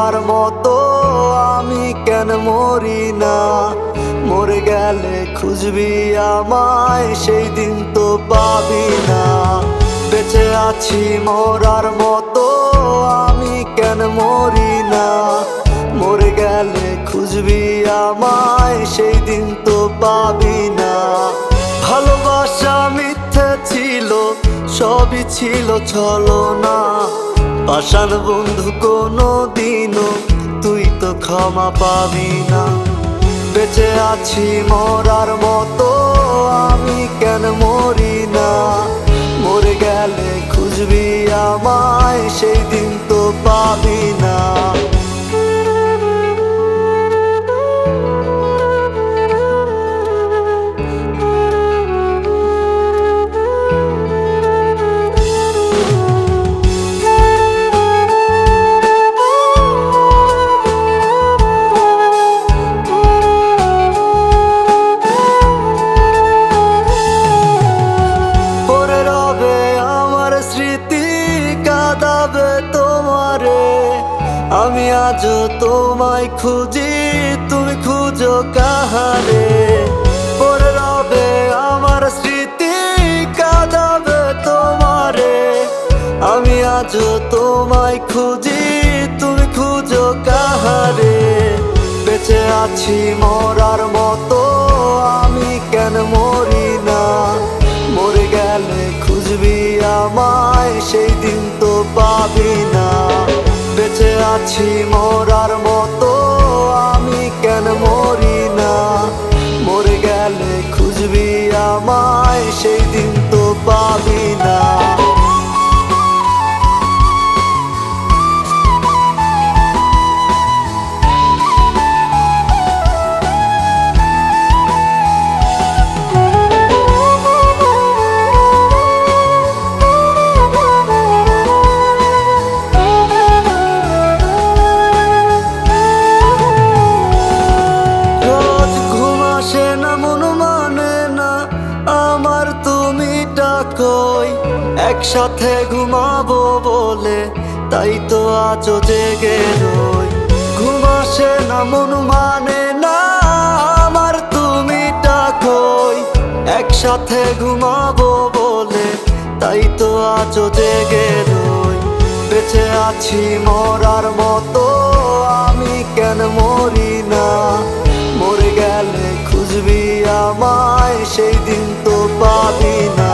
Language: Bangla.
মরার মতো আমি কেন মরি না? মরে গেলে খুঁজবি আমায়, সেই দিন তো পাবি না। বেঁচে আছি মরার মতো আমি কেন মরি না? মরে গেলে খুঁজবি আমায়, সেই দিন তো পাবি না। ভালোবাসা মিথ্যে ছিল, সবই ছিল ছলনা। পাষাণ বন্ধু কোনো দিনও তুই তো ক্ষমা পাবি না। বেঁচে আছি মরার মতো আমি কেন মরি না? মরে গেলে খুঁজবি আমায়, সেই দিন তো পাবি না। আমি আজও তোমায় খুঁজি, তুমি খুঁজো কাহারে? পড়ে রবে আমার স্মৃতি, কাঁদাবে তোমারে। আমি আজও তোমায় খুঁজি, তুমি খুঁজো কাহারে? বেঁচে আছি মরার মতো আমি কেন মরি না? মরে গেলে খুঁজবি আমায়, সেই দিন তো পাবি না। বেঁচে আছি মরার মতো আমি কেন মরি না? মরে গেলে খুঁজবি আমায়, সেই দিন তো পাবি না। একসাথে ঘুমাবো বলে তাই তো আজও জেগে রই। ঘুম আসে না, মন মানে না আমার, তুমি ডাকোই। একসাথে ঘুমাবো বলে তাই তো আজও জেগে রই। বেঁচে আছি মরার মতো আমি কেন মরি না? মরে গেলে খুঁজবি আমায়, সেই দিন তো পাবি না।